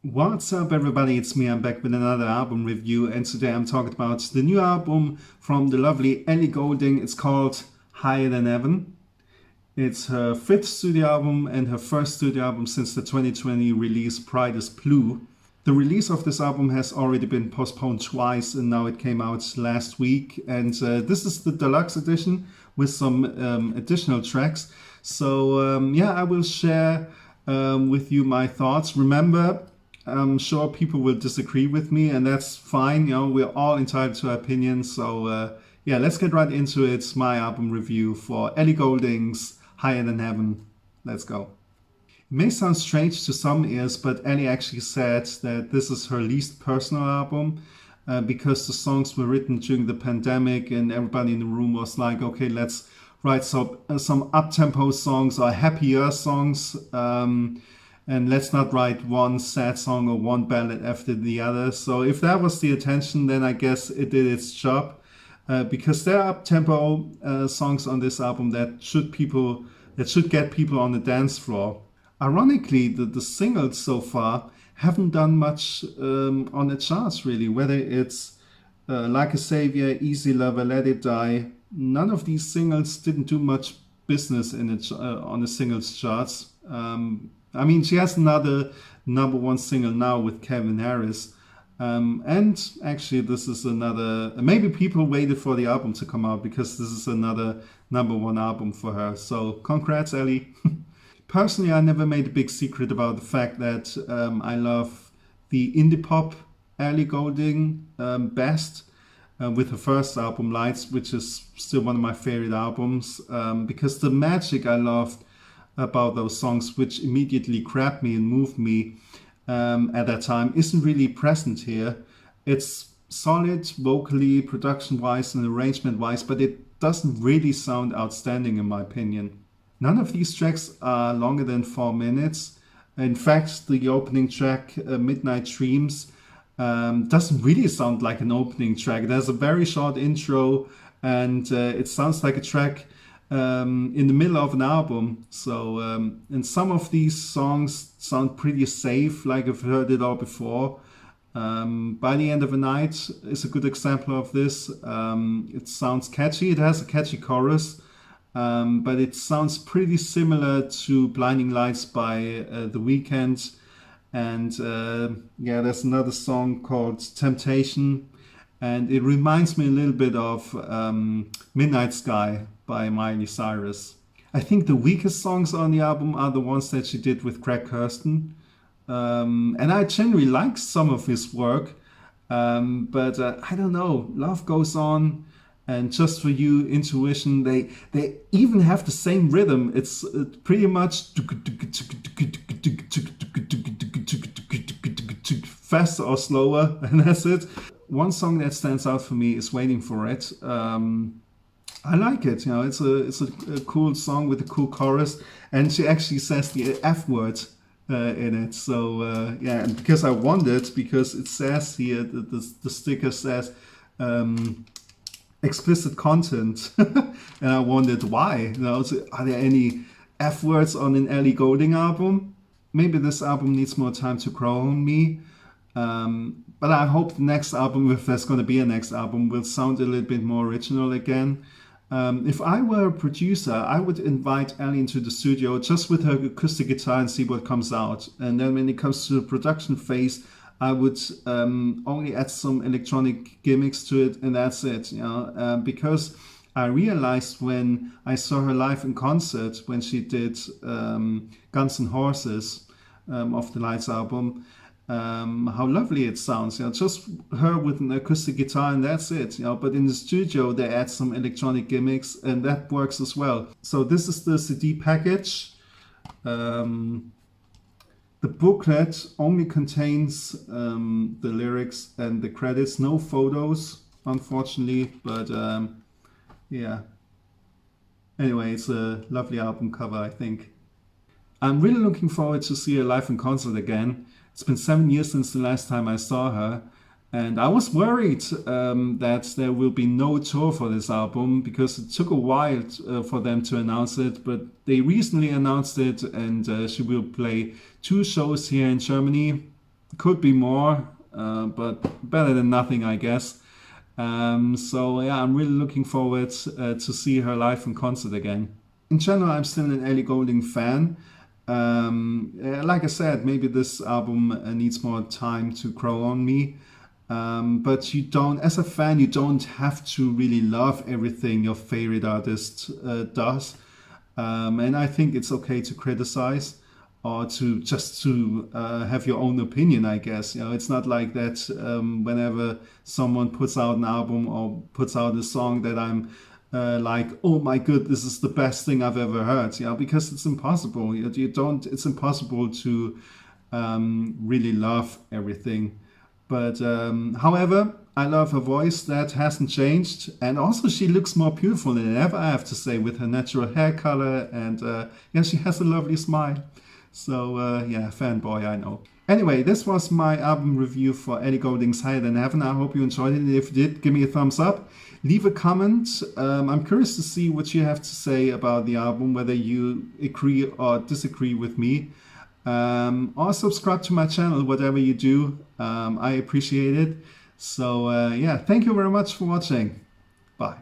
What's up, everybody? It's me. I'm back with another album review, and today I'm talking about the new album from the lovely Ellie Goulding. It's called Higher Than Heaven. It's her fifth studio album and her first studio album since the 2020 release Pride is Blue. The release of this album has already been postponed twice, and now it came out last week. And this is the deluxe edition with some additional tracks. So, yeah, I will share with you my thoughts. Remember, I'm sure people will disagree with me, and that's fine. You know, we're all entitled to our opinions. So, yeah, let's get right into it. It's my album review for Ellie Goulding's Higher Than Heaven. Let's go. It may sound strange to some ears, but Ellie actually said that this is her least personal album because the songs were written during the pandemic, and everybody in the room was like, okay, let's write some up-tempo songs or happier songs. And let's not write one sad song or one ballad after the other. So if that was the intention, then I guess it did its job. Because there are up-tempo songs on this album that should get people on the dance floor. Ironically, the singles so far haven't done much on the charts really. Whether it's Like a Savior, Easy Lover, Let It Die, none of these singles didn't do much business on the singles charts. I mean, she has another number one single now with Kevin Harris. And actually, this is another. Maybe people waited for the album to come out because this is another number one album for her. So, congrats, Ellie. Personally, I never made a big secret about the fact that I love the indie pop Ellie Goulding best. With her first album, Lights, which is still one of my favorite albums, because the magic I loved about those songs, which immediately grabbed me and moved me at that time, isn't really present here. It's solid vocally, production-wise, and arrangement-wise, but it doesn't really sound outstanding in my opinion. None of these tracks are longer than 4 minutes. In fact, the opening track, Midnight Dreams, doesn't really sound like an opening track. There's a very short intro, and it sounds like a track in the middle of an album. So, and some of these songs sound pretty safe, like I've heard it all before. By the End of the Night is a good example of this. It sounds catchy. It has a catchy chorus, but it sounds pretty similar to Blinding Lights by The Weeknd. And yeah, there's another song called Temptation, and it reminds me a little bit of Midnight Sky by Miley Cyrus. I think the weakest songs on the album are the ones that she did with Craig Kirsten. And I generally like some of his work, but I don't know. Love Goes On and Just For You, Intuition, they even have the same rhythm. It's pretty much faster or slower, and that's it. One song that stands out for me is Waiting for It. I like it. You know, it's a cool song with a cool chorus, and she actually says the F word in it. So yeah, and because I wondered, because it says here, the sticker says explicit content, and I wondered why. You know, so are there any F words on an Ellie Goulding album? Maybe this album needs more time to grow on me. But I hope the next album, if there's going to be a next album, will sound a little bit more original again. If I were a producer, I would invite Ellie into the studio just with her acoustic guitar and see what comes out. And then when it comes to the production phase, I would only add some electronic gimmicks to it, and that's it. You know, because I realized when I saw her live in concert when she did Guns N' Horses of the Lights album, how lovely it sounds. You know, just her with an acoustic guitar and that's it. You know, but in the studio they add some electronic gimmicks and that works as well. So this is the CD package. The booklet only contains the lyrics and the credits, no photos, unfortunately. But yeah. Anyway, it's a lovely album cover, I think. I'm really looking forward to see her live in concert again. It's been 7 years since the last time I saw her, and I was worried that there will be no tour for this album because it took a while for them to announce it, but they recently announced it, and she will play 2 shows here in Germany. Could be more, but better than nothing, I guess. So yeah, I'm really looking forward to see her live in concert again. In general, I'm still an Ellie Goulding fan. Like I said, maybe this album needs more time to grow on me. But you don't, as a fan, you don't have to really love everything your favorite artist does. And I think it's okay to criticize or to just to have your own opinion, I guess. You know, it's not like that whenever someone puts out an album or puts out a song that I'm like, oh my god, this is the best thing I've ever heard. You know, because it's impossible. You don't. It's impossible to really love everything. But however, I love her voice. That hasn't changed, and also she looks more beautiful than ever. I have to say, with her natural hair color, and yeah, she has a lovely smile. So yeah, fanboy, I know. Anyway, this was my album review for Ellie Goulding's Higher Than Heaven. I hope you enjoyed it. If you did, give me a thumbs up. Leave a comment. I'm curious to see what you have to say about the album, whether you agree or disagree with me. Or subscribe to my channel, whatever you do. I appreciate it. So yeah, thank you very much for watching. Bye.